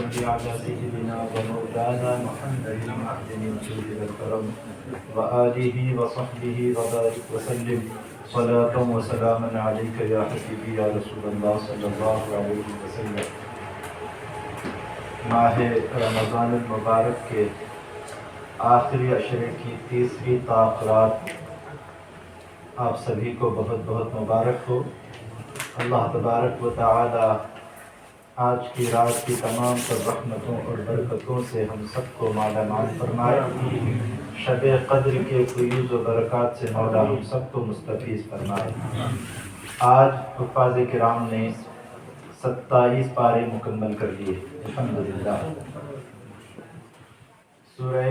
صل على سيدنا ومولانا محمد العبد المجيد الكرم وآله وصحبه وبارك وسلم صلاة وسلاما عليك يا حبيبي يا رسول الله صلی اللہ علیہ وسلم۔ ماہ رمضان المبارک کے آخری عشرے کی تیسری تاخرات آپ سبھی کو بہت بہت مبارک ہو۔ اللہ تبارک و تعالی آج کی رات کی تمام تر رحمتوں اور برکتوں سے ہم سب کو مالا مال فرمائے۔ شب قدر کے فیوز و برکات سے مولا ہم سب کو مستفیض فرمائے۔ آج حفاظ کرام نے 27 پارے مکمل کر لیے الحمدللہ۔ سورہ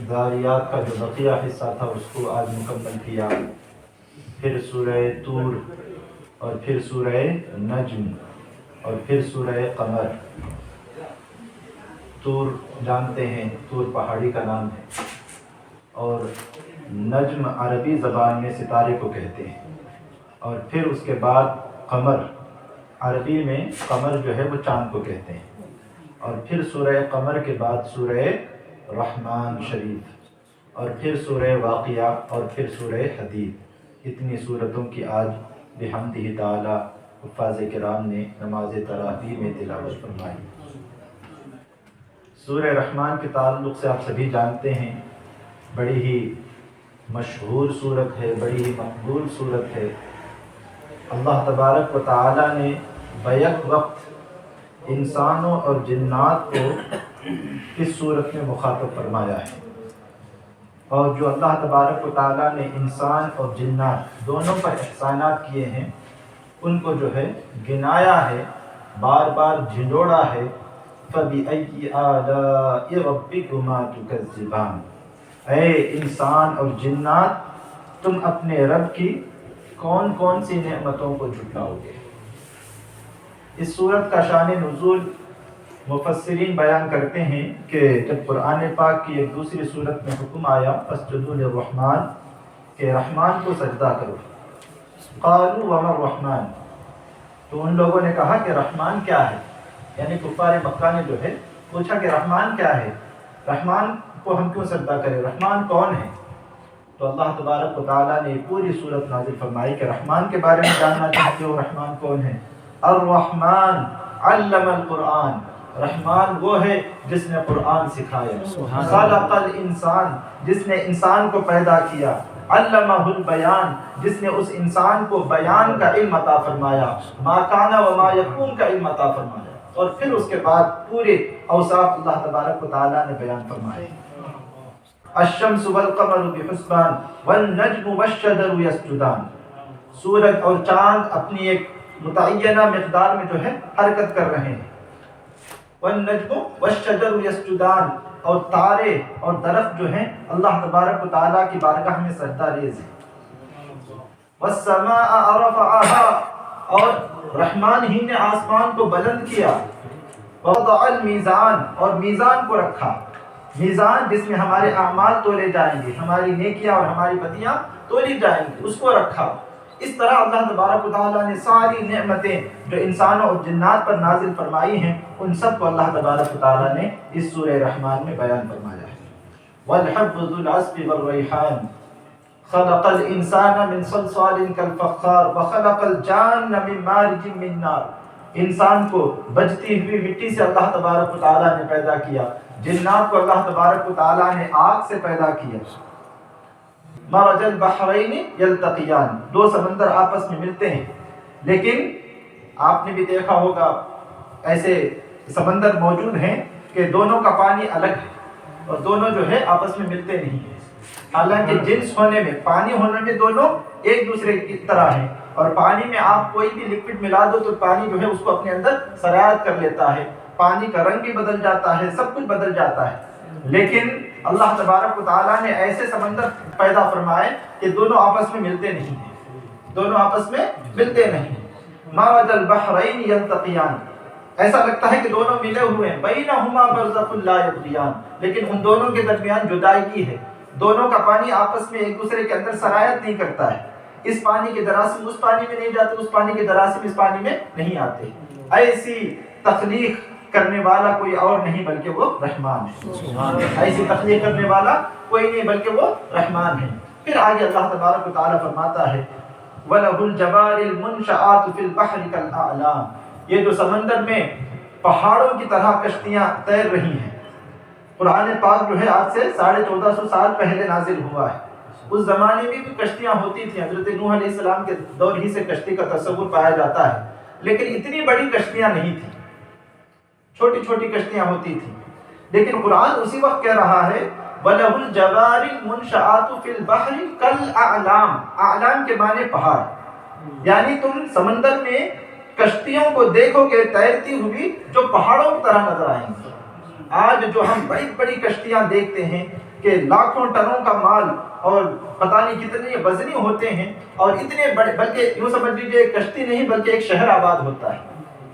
ذاریات کا جو بقیہ حصہ تھا اس کو آج مکمل کیا، پھر سورہ طور اور پھر سورہ نجم اور پھر سورہ قمر۔ طور جانتے ہیں، طور پہاڑی کا نام ہے، اور نجم عربی زبان میں ستارے کو کہتے ہیں، اور پھر اس کے بعد قمر، عربی میں قمر جو ہے وہ چاند کو کہتے ہیں، اور پھر سورہ قمر کے بعد سورہ رحمان شریف، اور پھر سورہ واقعہ، اور پھر سورہ حدید۔ اتنی صورتوں کی آج بحمدہ تعالی حفاظ کرام نے نماز تراویح میں تلاوت فرمائی۔ سورہ رحمان کے تعلق سے آپ سبھی جانتے ہیں، بڑی ہی مشہور صورت ہے، بڑی ہی مقبول صورت ہے۔ اللہ تبارک و تعالی نے بیک وقت انسانوں اور جنات کو اس صورت میں مخاطب فرمایا ہے، اور جو اللہ تبارک و تعالی نے انسان اور جنات دونوں پر احسانات کیے ہیں ان کو جو ہے گنایا ہے، بار بار جھنڈوڑا ہے۔ فَبِأَيِّ آلَاءِ رَبِّكُمَا تُكَذِّبَانِ، اے انسان اور جنات تم اپنے رب کی کون کون سی نعمتوں کو جھٹلاؤ گے۔ اس صورت کا شان نزول مفسرین بیان کرتے ہیں کہ جب قرآن پاک کی ایک دوسری صورت میں حکم آیا فَاسْجُدُوا لِلرَّحْمَٰنِ کہ رحمان کو سجدہ کرو، قَالُوا وَمَا الرَّحْمَٰنُ تو ان لوگوں نے کہا کہ رحمان کیا ہے، یعنی کفار مکہ نے جو ہے پوچھا کہ رحمان کیا ہے، رحمان کو ہم کیوں سجدہ کریں، رحمان کون ہے؟ تو اللہ تبارک و تعالیٰ نے پوری صورت نازل فرمائی کہ رحمان کے بارے میں جاننا چاہتے ہو، رحمان کون ہے؟ الرحمن علم القرآن، رحمان وہ ہے جس نے قرآن سکھایا، خلق الانسان جس نے انسان کو پیدا کیا، علمہ البیان جس نے اس انسان کو بیان کا علم عطا فرمایا، ما کان و ما یکون کا علم عطا فرمایا، اور پھر اس کے بعد پورے اوصاف اللہ تبارک و تعالیٰ نے بیان فرمائے۔ الشمس والقمر بحسبان والنجم والشجر یسجدان، سورج اور چاند اپنی ایک متعینہ مقدار میں جو ہے حرکت کر رہے ہیں، والنجم والشجر یسجدان اور تارے اور درخت جو ہیں اللہ تبارک و تعالیٰ کی بارگاہ میں سجدہ ریز ہیں۔ والسماء رفعها اور رحمان ہی نے آسمان کو بلند کیا، ووضع المیزان اور میزان کو رکھا، میزان جس میں ہمارے اعمال تولے جائیں گے، ہماری نیکیاں اور ہماری بدیاں تولی جائیں گی، اس کو رکھا۔ اس طرح اللہ تبارک و تعالیٰ نے ساری نعمتیں جو انسانوں اور جنات پر نازل فرمائی ہیں ان سب کو اللہ تبارک و تعالیٰ نے اس سورہ رحمان میں بیان فرمایا ہے۔ وَالْحَبُّ ذُو الْعَصْفِ وَالرَّيْحَانِ خَلَقَ الْإِنسَانَ مِنْ صَلْصَالٍ كَالْفَخَّارِ وَخَلَقَ الْجَانَّ مِنْ مَارِجٍ مِنْ نَارٍ، انسان کو بجتی ہوئی مٹی سے اللہ تبارک و تعالیٰ نے پیدا کیا، جنات کو اللہ تبارک و تعالیٰ نے آگ سے پیدا کیا۔ مرج البحرین یلتقیان، دو سمندر آپس میں ملتے ہیں، لیکن آپ نے بھی دیکھا ہوگا ایسے سمندر موجود ہیں کہ دونوں کا پانی الگ ہے اور دونوں جو ہے آپس میں ملتے نہیں ہیں، حالانکہ جنس ہونے میں، پانی ہونے میں دونوں ایک دوسرے کی طرح ہیں، اور پانی میں آپ کوئی بھی لکوڈ ملا دو تو پانی جو ہے اس کو اپنے اندر سرایت کر لیتا ہے، پانی کا رنگ بھی بدل جاتا ہے، سب کچھ بدل جاتا ہے، لیکن اللہ تبارک و تعالیٰ نے ایسے سمندر پیدا فرمائے کہ دونوں آپس میں ملتے نہیں ہیں، دونوں آپس میں ملتے نہیں ہیں۔ مرج البحرین یلتقیان، ایسا لگتا ہے کہ دونوں ملے ہوئے ہیں، بینہما برزخ لا یبغیان، لیکن ان دونوں کے درمیان جدائی ہے، دونوں کا پانی آپس میں ایک دوسرے کے اندر سرایت نہیں کرتا ہے، اس پانی کے جراثیم اس پانی میں نہیں جاتے، اس پانی کے جراثیم اس پانی میں نہیں آتے۔ ایسی تخلیق کرنے والا کوئی اور نہیں بلکہ وہ رحمان ہے، ایسی تخلیق کرنے والا کوئی نہیں بلکہ وہ رحمان ہے۔ پھر آگے اللہ تبارک و تعالیٰ فرماتا ہے وَلَهُ الْجَوَارِ الْمُنْشَآتُ فِي الْبَحْرِ كَالْأَعْلَامِ، یہ جو سمندر میں پہاڑوں کی طرح کشتیاں تیر رہی ہیں۔ قرآن پاک جو ہے آج سے 1450 سال پہلے نازل ہوا ہے۔ اس زمانے میں بھی کشتیاں ہوتی تھیں، حضرت نوح علیہ السلام کے دور ہی سے کشتی کا تصور پایا جاتا ہے، لیکن اتنی بڑی کشتیاں نہیں تھیں، چھوٹی چھوٹی کشتیاں ہوتی تھیں۔ لیکن قرآن اسی وقت کہہ رہا ہے وَلَهُ الْجَوَارِ الْمُنْشَآتُ فِي الْبَحْرِ كَالْأَعْلَامِ، اعلام کے معنی پہاڑ، یعنی تم سمندر میں کشتیوں کو دیکھو گے تیرتی ہوئی جو پہاڑوں کی طرح نظر آئیں گی۔ آج جو ہم بڑی بڑی کشتیاں دیکھتے ہیں کہ لاکھوں ٹنوں کا مال اور پتہ نہیں کتنے وزنی ہوتے ہیں، اور اتنے بڑے، بلکہ یوں سمجھ لیجیے ایک کشتی نہیں بلکہ ایک شہر آباد ہوتا ہے،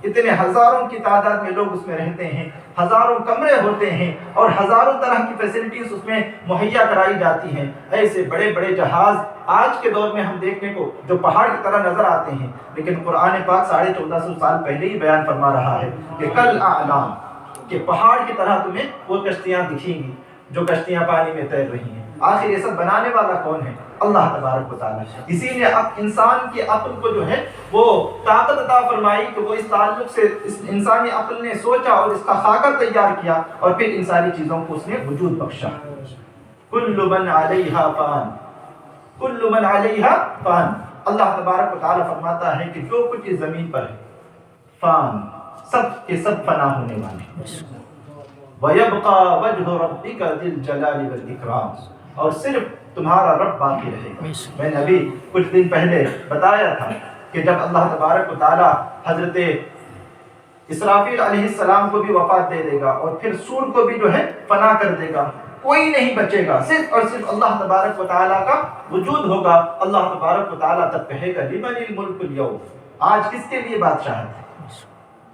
اتنے ہزاروں کی تعداد میں لوگ اس میں رہتے ہیں، ہزاروں کمرے ہوتے ہیں اور ہزاروں طرح کی فیسلٹیز اس میں مہیا کرائی جاتی ہیں۔ ایسے بڑے بڑے جہاز آج کے دور میں ہم دیکھنے کو جو پہاڑ کی طرح نظر آتے ہیں، لیکن قرآن پاک 1450 سال پہلے ہی بیان فرما رہا ہے کہ کل اعلام، کہ پہاڑ کی طرح تمہیں وہ کشتیاں دکھیں گی جو کشتیاں پانی میں تیر رہی ہیں۔ آخر یہ سب بنانے والا کون ہے؟ اللہ تبارک و تعالیٰ۔ اسی نے اب انسان کی عقل کو جو ہے وہ طاقت عطا فرمائی کہ وہ اس تعلق سے اس انسانی عقل نے سوچا اور اس کا خاکہ تیار کیا، اور پھر ان ساری چیزوں کو اس نے وجود بخشا۔ کل من علیہا فان، کل من علیہا فان، اللہ تبارک و تعالیٰ فرماتا ہے کہ جو کچھ اس زمین پر ہے فان، سب کے سب فنا ہونے والے ہیں۔ وَيَبْقَى وَجْهُ رَبِّكَ ذِي الْجَلَالِ وَالْإِكْرَامِ، اور صرف تمہارا رب باقی رہے گا۔ میں نے ابھی کچھ دن پہلے بتایا تھا کہ جب اللہ تبارک و تعالیٰ حضرت اسرافیل علیہ السلام کو بھی وفات دے دے گا اور پھر سور کو بھی جو ہے فنا کر دے گا، کوئی نہیں بچے گا، صرف اور صرف اللہ تبارک و تعالیٰ کا وجود ہوگا۔ اللہ تبارک و تعالیٰ تب کہے گا لمن الملک اليوم، آج کس کے لیے بادشاہت ہے؟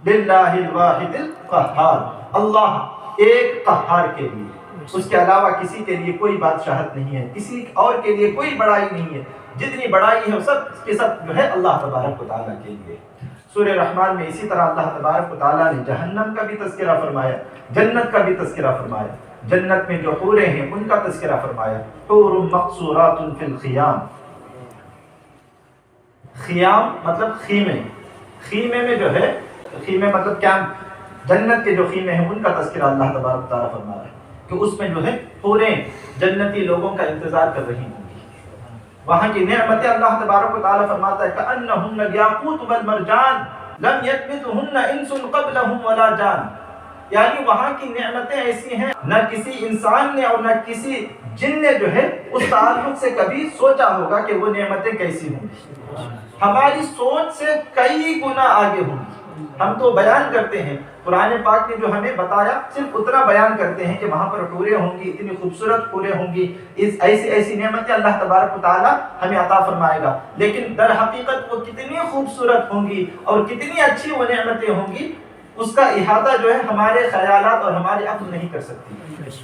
للہ الواحد القہار، اللہ ایک قہار کے لیے، اس کے علاوہ کسی کے لیے کوئی بادشاہت نہیں ہے، کسی اور کے لیے کوئی بڑائی نہیں ہے، جتنی بڑائی ہے سب کے سب جو ہے اللہ تبارک و تعالیٰ کے لیے۔ سورہ رحمان میں اسی طرح اللہ تبارک و تعالیٰ نے جہنم کا بھی تذکرہ فرمایا، جنت کا بھی تذکرہ فرمایا، جنت میں جو حوریں ہیں ان کا تذکرہ فرمایا۔ حور مقصورات فی الخیام، خیام مطلب خیمے، خیمے میں جو ہے، خیمے مطلب کیمپ، جنت کے جو خیمے ہیں ان کا تذکرہ اللہ تبارک و تعالیٰ فرما رہا ہے کہ اس میں جو ہے حوریں جنتی لوگوں کا انتظار کر رہی ہوں گی، وہاں کی نعمتیں اللہ تبارک و تعالیٰ فرماتا ہے کأنہن الیاقوت والمرجان لم یطمثہن انس قبلہم ولا جان، یعنی وہاں کی نعمتیں ایسی ہیں نہ کسی انسان نے اور نہ کسی جن نے جو ہے اس تعلق سے کبھی سوچا ہوگا کہ وہ نعمتیں کیسی ہوں گی، ہماری سوچ سے کئی گنا آگے ہوں گی۔ ہم تو بیان کرتے ہیں، قرآن پاک نے جو ہمیں بتایا صرف اتنا بیان کرتے ہیں کہ وہاں پر حوریں ہوں گی، اتنی خوبصورت حوریں ہوں گی، ایسی نعمتیں اللہ تبارک و تعالیٰ ہمیں عطا فرمائے گا، لیکن در حقیقت وہ کتنی خوبصورت ہوں گی اور کتنی اچھی وہ نعمتیں ہوں گی، اس کا احاطہ جو ہے ہمارے خیالات اور ہماری عقل نہیں کر سکتی،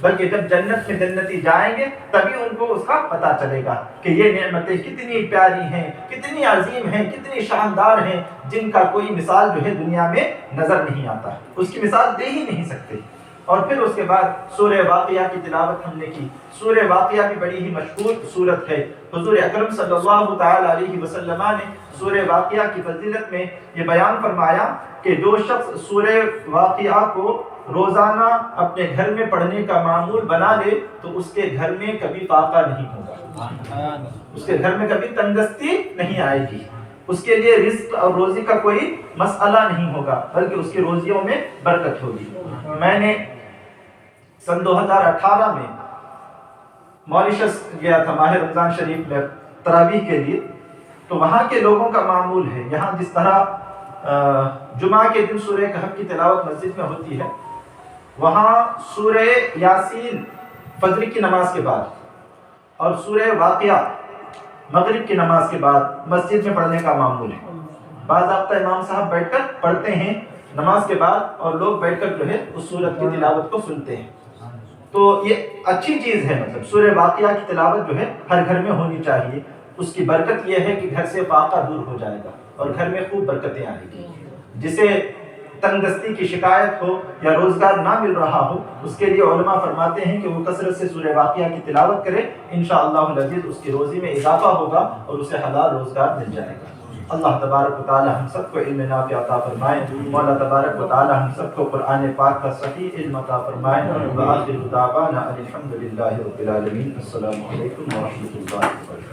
بلکہ جب جنت میں جنتی جائیں گے تبھی ان کو اس کا پتہ چلے گا کہ یہ نعمتیں کتنی پیاری ہیں، کتنی عظیم ہیں، کتنی شاندار ہیں، جن کا کوئی مثال جو ہے دنیا میں نظر نہیں آتا، اس کی مثال دے ہی نہیں سکتے۔ اور پھر اس کے بعد سورہ واقعہ کی تلاوت ہم نے کی۔ سورہ واقعہ بھی بڑی ہی مشہور سورت ہے، حضور اکرم صلی اللہ تعالی علیہ وسلم نے سورہ واقعہ کی فضیلت میں یہ بیان فرمایا کہ جو شخص سورہ واقعہ کو روزانہ اپنے گھر میں پڑھنے کا معمول بنا لے تو اس کے گھر میں کبھی فاقہ نہیں ہوگا، اس کے گھر میں کبھی تنگستی نہیں آئے گی، اس کے لیے رزق اور روزی کا کوئی مسئلہ نہیں ہوگا، بلکہ اس کی روزیوں میں برکت ہوگی۔ میں نے سن 2018 میں ماریشس گیا تھا ماہ رمضان شریف میں تراویح کے لیے، تو وہاں کے لوگوں کا معمول ہے، یہاں جس طرح جمعہ کے دن سورہ کہف کی تلاوت مسجد میں ہوتی ہے، وہاں سورہ یاسین فجر کی نماز کے بعد اور سورہ واقعہ مغرب کی نماز کے بعد مسجد میں پڑھنے کا معمول ہے۔ باضابطہ امام صاحب بیٹھ کر پڑھتے ہیں نماز کے بعد اور لوگ بیٹھ کر جو ہے اس سورت کی تلاوت کو سنتے ہیں، تو یہ اچھی چیز ہے، مطلب سورہ واقعہ کی تلاوت جو ہے ہر گھر میں ہونی چاہیے۔ اس کی برکت یہ ہے کہ گھر سے فاقہ دور ہو جائے گا اور گھر میں خوب برکتیں آئیں گی۔ جسے تنگ دستی کی شکایت ہو یا روزگار نہ مل رہا ہو، اس کے لیے علماء فرماتے ہیں کہ وہ کثرت سے سورہ واقعہ کی تلاوت کرے، انشاءاللہ العزیز اس کی روزی میں اضافہ ہوگا اور اسے حلال روزگار مل جائے گا۔ اللہ تبارک و تعالی ہم سب کو علم نافع عطا فرمائے، مولا تبارک و تعالی ہم سب کو قرآن پاک کا صحیح علم عطا فرمائے۔ وآخر دعوانا الحمد للہ رب العالمین۔ السلام علیکم ورحمۃ اللہ وبرکاتہ۔